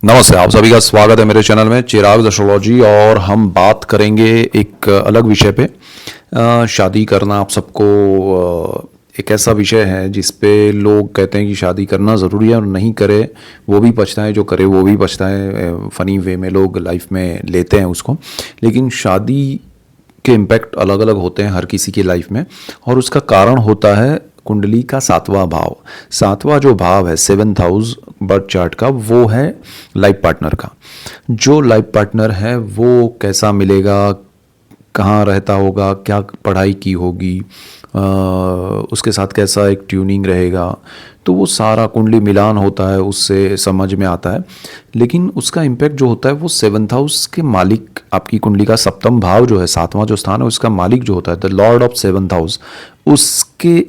नमस्ते, आप सभी का स्वागत है मेरे चैनल में चिराग एस्ट्रोलॉजी। और हम बात करेंगे एक अलग विषय पे। शादी करना आप सबको एक ऐसा विषय है जिस पे लोग कहते हैं कि शादी करना ज़रूरी है और नहीं करे वो भी पछताए, जो करे वो भी पछताए। फ़नी वे में लोग लाइफ में लेते हैं उसको, लेकिन शादी के इम्पैक्ट अलग अलग होते हैं हर किसी की लाइफ में। और उसका कारण होता है कुंडली का सातवां भाव। सातवां जो भाव है, 7th हाउस बर्थ चार्ट का, वो है लाइफ पार्टनर का। जो लाइफ पार्टनर है वो कैसा मिलेगा, कहाँ रहता होगा, क्या पढ़ाई की होगी, उसके साथ कैसा एक ट्यूनिंग रहेगा, तो वो सारा कुंडली मिलान होता है, उससे समझ में आता है। लेकिन उसका इम्पैक्ट जो होता है वो 7th हाउस के मालिक, आपकी कुंडली का सप्तम भाव जो है, सातवां जो स्थान है, उसका मालिक जो होता है the Lord of 7th house, उसके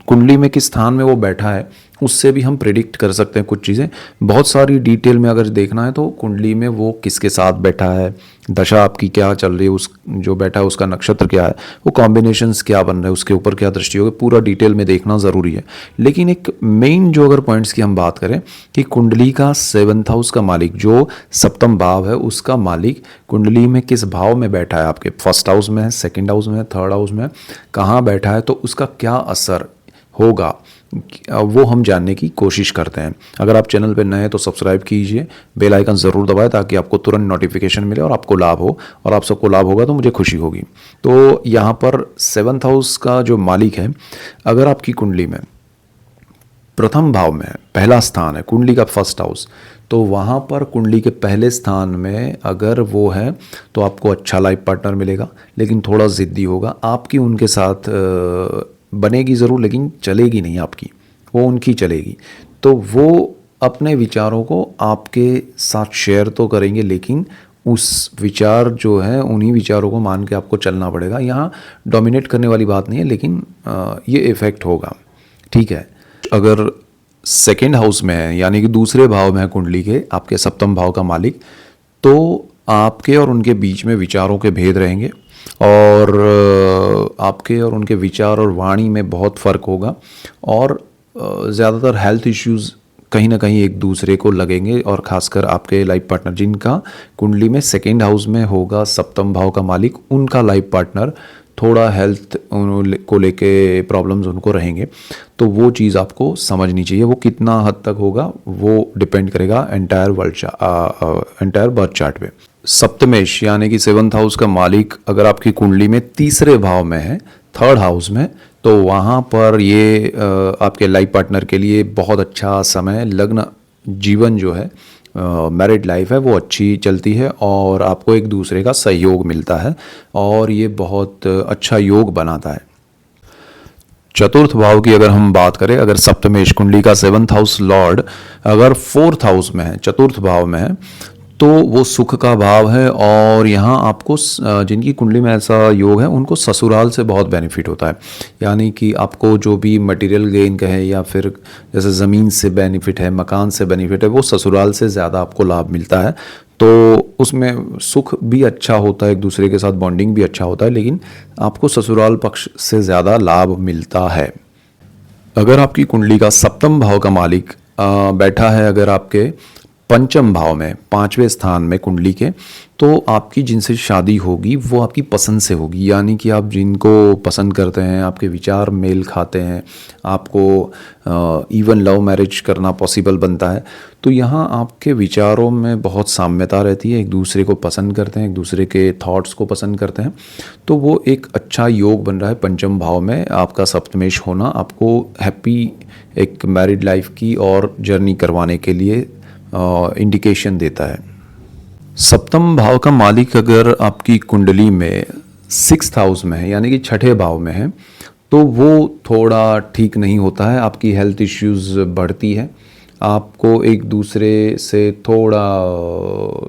कुंडली में किस स्थान में वो बैठा है उससे भी हम प्रेडिक्ट कर सकते हैं कुछ चीज़ें। बहुत सारी डिटेल में अगर देखना है तो कुंडली में वो किसके साथ बैठा है, दशा आपकी क्या चल रही है, उस जो बैठा है उसका नक्षत्र क्या है, वो कॉम्बिनेशंस क्या बन रहे हैं, उसके ऊपर क्या दृष्टि होगी, पूरा डिटेल में देखना ज़रूरी है। लेकिन एक मेन जो अगर पॉइंट्स की हम बात करें कि कुंडली का 7th हाउस का मालिक जो सप्तम भाव है, उसका मालिक कुंडली में किस भाव में बैठा है, आपके फर्स्ट हाउस में है, सेकेंड हाउस में है, थर्ड हाउस में है, कहाँ बैठा है, तो उसका क्या असर होगा वो हम जानने की कोशिश करते हैं। अगर आप चैनल पर नए हैं तो सब्सक्राइब कीजिए, बेल आइकन ज़रूर दबाएं ताकि आपको तुरंत नोटिफिकेशन मिले और आपको लाभ हो, और आप सबको लाभ होगा तो मुझे खुशी होगी। तो यहाँ पर 7th हाउस का जो मालिक है, अगर आपकी कुंडली में प्रथम भाव में है, पहला स्थान है कुंडली का फर्स्ट हाउस, तो वहाँ पर कुंडली के पहले स्थान में अगर वो है तो आपको अच्छा लाइफ पार्टनर मिलेगा, लेकिन थोड़ा ज़िद्दी होगा। आपकी उनके साथ बनेगी ज़रूर लेकिन चलेगी नहीं आपकी, वो उनकी चलेगी। तो वो अपने विचारों को आपके साथ शेयर तो करेंगे, लेकिन उस विचार जो है उन्हीं विचारों को मान के आपको चलना पड़ेगा। यहाँ डोमिनेट करने वाली बात नहीं है, लेकिन ये इफ़ेक्ट होगा, ठीक है। अगर सेकेंड हाउस में है, यानी कि दूसरे भाव में है कुंडली के, आपके सप्तम भाव का मालिक, तो आपके और उनके बीच में विचारों के भेद रहेंगे और आपके और उनके विचार और वाणी में बहुत फ़र्क होगा, और ज़्यादातर हेल्थ इश्यूज़ कहीं ना कहीं एक दूसरे को लगेंगे। और ख़ासकर आपके लाइफ पार्टनर जिनका कुंडली में सेकेंड हाउस में होगा सप्तम भाव का मालिक, उनका लाइफ पार्टनर थोड़ा हेल्थ को लेके प्रॉब्लम्स उनको रहेंगे। तो वो चीज़ आपको समझनी चाहिए। वो कितना हद तक होगा वो डिपेंड करेगा एंटायर बर्थ चार्ट पे। सप्तमेश यानी कि 7th हाउस का मालिक अगर आपकी कुंडली में तीसरे भाव में है, थर्ड हाउस में, तो वहाँ पर ये आपके लाइफ पार्टनर के लिए बहुत अच्छा समय, लग्न जीवन जो है, मैरिड लाइफ है, वो अच्छी चलती है और आपको एक दूसरे का सहयोग मिलता है और ये बहुत अच्छा योग बनाता है। चतुर्थ भाव की अगर हम बात करें, अगर सप्तमेश कुंडली का 7th हाउस लॉर्ड अगर 4th हाउस में है, चतुर्थ भाव में है, तो वो सुख का भाव है। और यहाँ आपको जिनकी कुंडली में ऐसा योग है उनको ससुराल से बहुत बेनिफिट होता है, यानी कि आपको जो भी मटेरियल गेन कहे या फिर जैसे ज़मीन से बेनिफिट है, मकान से बेनिफिट है, वो ससुराल से ज़्यादा आपको लाभ मिलता है। तो उसमें सुख भी अच्छा होता है, एक दूसरे के साथ बॉन्डिंग भी अच्छा होता है, लेकिन आपको ससुराल पक्ष से ज़्यादा लाभ मिलता है। अगर आपकी कुंडली का सप्तम भाव का मालिक बैठा है अगर आपके पंचम भाव में, पांचवें स्थान में कुंडली के, तो आपकी जिनसे शादी होगी वो आपकी पसंद से होगी, यानी कि आप जिनको पसंद करते हैं, आपके विचार मेल खाते हैं, आपको इवन लव मैरिज करना पॉसिबल बनता है। तो यहाँ आपके विचारों में बहुत साम्यता रहती है, एक दूसरे को पसंद करते हैं, एक दूसरे के थॉट्स को पसंद करते हैं। तो वो एक अच्छा योग बन रहा है पंचम भाव में आपका सप्तमेश होना, आपको हैप्पी एक मैरिड लाइफ की और जर्नी करवाने के लिए इंडिकेशन देता है। सप्तम भाव का मालिक अगर आपकी कुंडली में 6th हाउस में है, यानी कि छठे भाव में है, तो वो थोड़ा ठीक नहीं होता है। आपकी हेल्थ इश्यूज़ बढ़ती है, आपको एक दूसरे से थोड़ा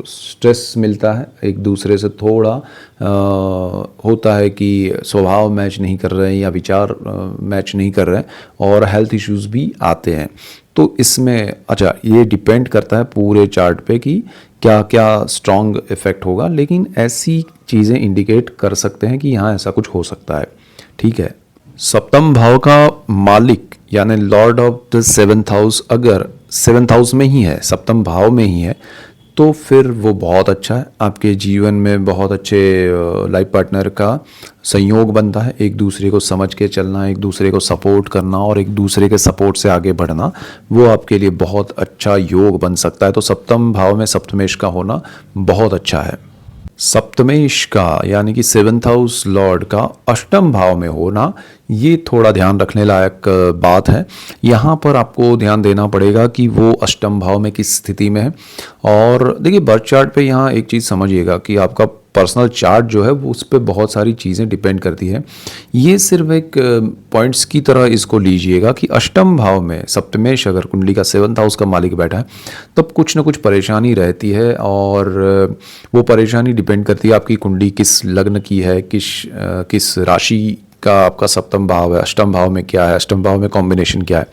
स्ट्रेस मिलता है, एक दूसरे से थोड़ा होता है कि स्वभाव मैच नहीं कर रहे हैं या विचार मैच नहीं कर रहे हैं, और हेल्थ इश्यूज़ भी आते हैं। तो इसमें अच्छा ये डिपेंड करता है पूरे चार्ट पे कि क्या क्या स्ट्रॉन्ग इफेक्ट होगा, लेकिन ऐसी चीज़ें इंडिकेट कर सकते हैं कि यहाँ ऐसा कुछ हो सकता है, ठीक है। सप्तम भाव का मालिक यानी Lord of the 7th house अगर 7th हाउस में ही है, सप्तम भाव में ही है, तो फिर वो बहुत अच्छा है। आपके जीवन में बहुत अच्छे लाइफ पार्टनर का संयोग बनता है। एक दूसरे को समझ के चलना, एक दूसरे को सपोर्ट करना और एक दूसरे के सपोर्ट से आगे बढ़ना, वो आपके लिए बहुत अच्छा योग बन सकता है। तो सप्तम भाव में सप्तमेश का होना बहुत अच्छा है। सप्तमेश का यानी कि सेवन्थ हाउस लॉर्ड का अष्टम भाव में होना, ये थोड़ा ध्यान रखने लायक बात है। यहाँ पर आपको ध्यान देना पड़ेगा कि वो अष्टम भाव में किस स्थिति में है। और देखिए बर्थ चार्ट पे यहाँ एक चीज़ समझिएगा कि आपका पर्सनल चार्ट जो है वो उस पर बहुत सारी चीज़ें डिपेंड करती है। ये सिर्फ एक पॉइंट्स की तरह इसको लीजिएगा कि अष्टम भाव में सप्तमेश अगर कुंडली का सेवन्थ हाउस का मालिक बैठा है तब कुछ ना कुछ परेशानी रहती है। और वो परेशानी डिपेंड करती है आपकी कुंडली किस लग्न की है, किस राशि का आपका सप्तम भाव है, अष्टम भाव में क्या है, अष्टम भाव में कॉम्बिनेशन क्या है।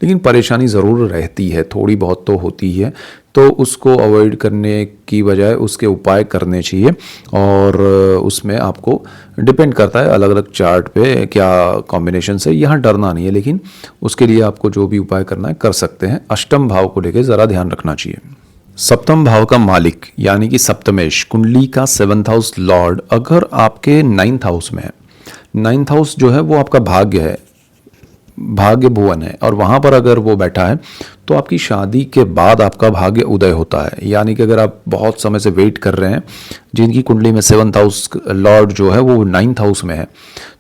लेकिन परेशानी ज़रूर रहती है, थोड़ी बहुत तो होती है। तो उसको अवॉइड करने की बजाय उसके उपाय करने चाहिए। और उसमें आपको डिपेंड करता है अलग अलग चार्ट पे क्या कॉम्बिनेशन से। यहाँ डरना नहीं है, लेकिन उसके लिए आपको जो भी उपाय करना है कर सकते हैं। अष्टम भाव को लेकर ज़रा ध्यान रखना चाहिए। सप्तम भाव का मालिक यानी कि सप्तमेश कुंडली का सेवन्थ हाउस लॉर्ड अगर आपके नाइन्थ हाउस में है, नाइन्थ हाउस जो है वो आपका भाग्य है, भाग्य भुवन है, और वहाँ पर अगर वो बैठा है तो आपकी शादी के बाद आपका भाग्य उदय होता है। यानी कि अगर आप बहुत समय से वेट कर रहे हैं, जिनकी कुंडली में सेवन्थ हाउस लॉर्ड जो है वो नाइन्थ हाउस में है,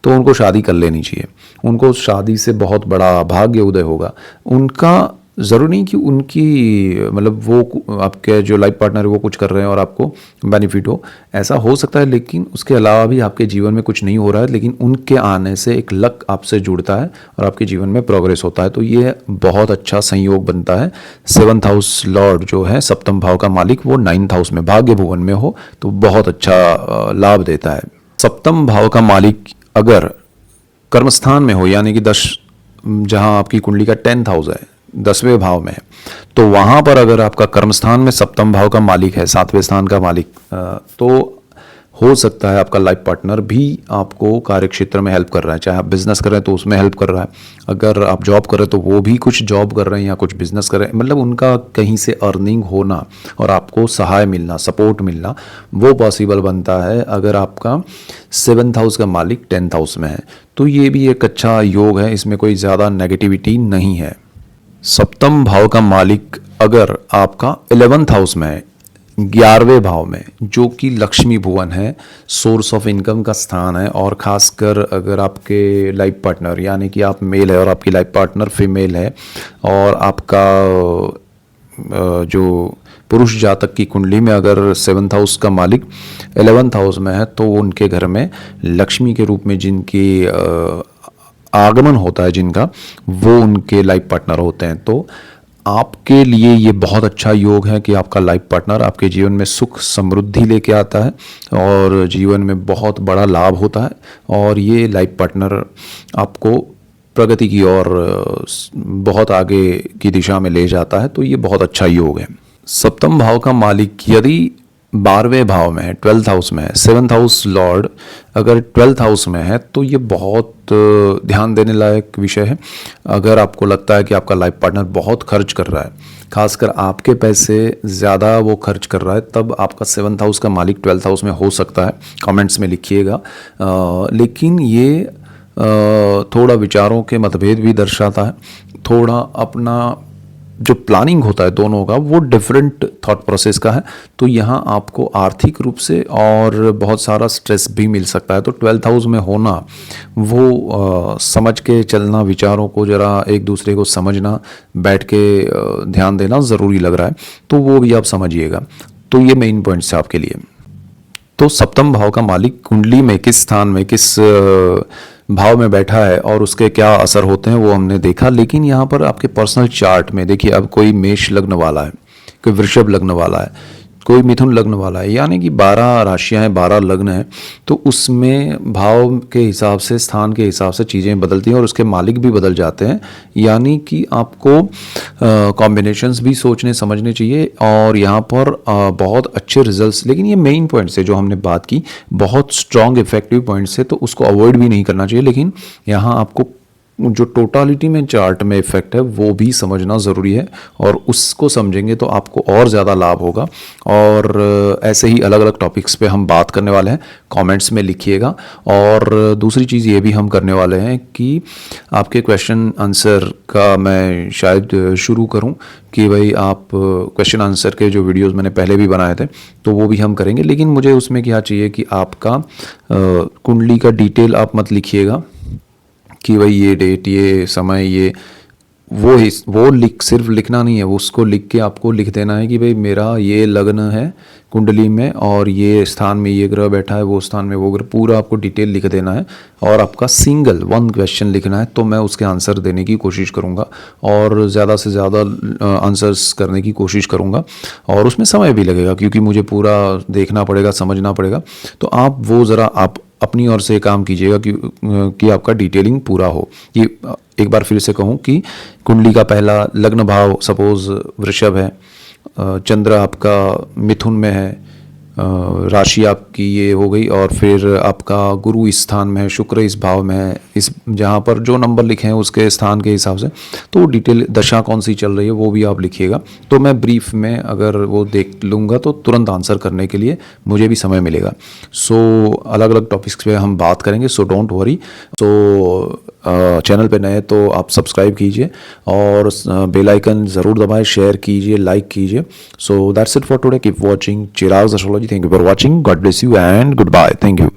तो उनको शादी कर लेनी चाहिए। उनको शादी से बहुत बड़ा भाग्य उदय होगा। उनका ज़रूरी नहीं कि उनकी मतलब वो आपके जो लाइफ पार्टनर है वो कुछ कर रहे हैं और आपको बेनिफिट हो, ऐसा हो सकता है। लेकिन उसके अलावा भी आपके जीवन में कुछ नहीं हो रहा है, लेकिन उनके आने से एक लक आपसे जुड़ता है और आपके जीवन में प्रोग्रेस होता है। तो ये बहुत अच्छा संयोग बनता है। सेवन्थ हाउस लॉर्ड जो है सप्तम भाव का मालिक वो नाइन्थ हाउस में भाग्य भुवन में हो तो बहुत अच्छा लाभ देता है। सप्तम भाव का मालिक अगर कर्मस्थान में हो यानी कि जहाँ आपकी कुंडली का 10th हाउस है, 10वें भाव में है, तो वहाँ पर अगर आपका कर्मस्थान में सप्तम भाव का मालिक है, 7वें स्थान का मालिक, तो हो सकता है आपका लाइफ पार्टनर भी आपको कार्य क्षेत्र में हेल्प कर रहा है। चाहे आप बिजनेस कर रहे हैं तो उसमें हेल्प कर रहा है, अगर आप जॉब कर रहे हैं तो वो भी कुछ जॉब कर रहे हैं या कुछ बिजनेस कर रहे हैं। मतलब उनका कहीं से अर्निंग होना और आपको सहाय मिलना, सपोर्ट मिलना, वो पॉसिबल बनता है अगर आपका 7th हाउस का मालिक 10th हाउस में है। तो ये भी एक अच्छा योग है, इसमें कोई ज़्यादा नेगेटिविटी नहीं है। सप्तम भाव का मालिक अगर आपका 11th हाउस में है, 11वें भाव में, जो कि लक्ष्मी भुवन है, सोर्स ऑफ इनकम का स्थान है, और खासकर अगर आपके लाइफ पार्टनर यानी कि आप मेल है और आपकी लाइफ पार्टनर फीमेल है और आपका जो पुरुष जातक की कुंडली में अगर 7th हाउस का मालिक 11th हाउस में है तो उनके घर में लक्ष्मी के रूप में जिनकी आगमन होता है, जिनका, वो उनके लाइफ पार्टनर होते हैं। तो आपके लिए ये बहुत अच्छा योग है कि आपका लाइफ पार्टनर आपके जीवन में सुख समृद्धि लेके आता है और जीवन में बहुत बड़ा लाभ होता है, और ये लाइफ पार्टनर आपको प्रगति की ओर बहुत आगे की दिशा में ले जाता है। तो ये बहुत अच्छा योग है। सप्तम भाव का मालिक यदि 12वें भाव में है, 12th हाउस में है, 7th हाउस लॉर्ड अगर 12th हाउस में है तो ये बहुत ध्यान देने लायक विषय है। अगर आपको लगता है कि आपका लाइफ पार्टनर बहुत खर्च कर रहा है, खासकर आपके पैसे ज़्यादा वो खर्च कर रहा है, तब आपका 7th हाउस का मालिक 12th हाउस में हो सकता है। कमेंट्स में लिखिएगा। लेकिन ये थोड़ा विचारों के मतभेद भी दर्शाता है। थोड़ा अपना जो प्लानिंग होता है दोनों का वो डिफरेंट थॉट प्रोसेस का है। तो यहाँ आपको आर्थिक रूप से और बहुत सारा स्ट्रेस भी मिल सकता है। तो 12th हाउस में होना वो समझ के चलना, विचारों को ज़रा एक दूसरे को समझना, बैठ के ध्यान देना ज़रूरी लग रहा है, तो वो भी आप समझिएगा। तो ये मेन पॉइंट्स है आपके लिए। तो सप्तम भाव का मालिक कुंडली में किस स्थान में, किस भाव में बैठा है और उसके क्या असर होते हैं वो हमने देखा। लेकिन यहाँ पर आपके पर्सनल चार्ट में देखिए, अब कोई मेष लग्न वाला है, कोई वृषभ लग्न वाला है, कोई मिथुन लग्न वाला है, यानी कि 12 राशियाँ हैं, 12 लग्न हैं। तो उसमें भाव के हिसाब से, स्थान के हिसाब से चीज़ें बदलती हैं और उसके मालिक भी बदल जाते हैं। यानी कि आपको कॉम्बिनेशंस भी सोचने समझने चाहिए और यहाँ पर बहुत अच्छे रिजल्ट्स। लेकिन ये मेन पॉइंट्स है जो हमने बात की, बहुत स्ट्रॉन्ग इफेक्टिव पॉइंट्स है, तो उसको अवॉइड भी नहीं करना चाहिए। लेकिन यहाँ आपको जो टोटालिटी में चार्ट में इफ़ेक्ट है वो भी समझना ज़रूरी है, और उसको समझेंगे तो आपको और ज़्यादा लाभ होगा। और ऐसे ही अलग अलग टॉपिक्स पे हम बात करने वाले हैं, कमेंट्स में लिखिएगा। और दूसरी चीज़ ये भी हम करने वाले हैं कि आपके क्वेश्चन आंसर का मैं शायद शुरू करूं कि भाई आप क्वेश्चन आंसर के जो वीडियोस मैंने पहले भी बनाए थे तो वो भी हम करेंगे, लेकिन मुझे उसमें क्या चाहिए कि आपका कुंडली का डिटेल आप मत लिखिएगा कि भाई ये डेट, ये समय, ये वो सिर्फ लिखना नहीं है, वो उसको लिख के आपको लिख देना है कि भाई मेरा ये लग्न है कुंडली में, और ये स्थान में ये ग्रह बैठा है, वो स्थान में वो ग्रह, पूरा आपको डिटेल लिख देना है। और आपका सिंगल वन क्वेश्चन लिखना है, तो मैं उसके आंसर देने की कोशिश करूँगा और ज़्यादा से ज़्यादा आंसर्स करने की कोशिश करूँगा। और उसमें समय भी लगेगा क्योंकि मुझे पूरा देखना पड़ेगा, समझना पड़ेगा। तो आप वो ज़रा आप अपनी ओर से काम कीजिएगा कि आपका डिटेलिंग पूरा हो। कि एक बार फिर से कहूँ कि कुंडली का पहला लग्न भाव सपोज वृषभ है, चंद्र आपका मिथुन में है, राशि आपकी ये हो गई, और फिर आपका गुरु इस स्थान में है, शुक्र इस भाव में है, इस जहाँ पर जो नंबर लिखे हैं उसके स्थान के हिसाब से, तो डिटेल दशा कौन सी चल रही है वो भी आप लिखिएगा। तो मैं ब्रीफ में अगर वो देख लूँगा तो तुरंत आंसर करने के लिए मुझे भी समय मिलेगा। सो अलग अलग टॉपिक्स पे हम बात करेंगे, so don't worry. So channel पे नए तो आप सब्सक्राइब कीजिए और बेल आइकन ज़रूर दबाएं, शेयर कीजिए, लाइक कीजिए। So that's it for today, keep watching Chirag astrology. Thank you for watching, God bless you and goodbye, thank you.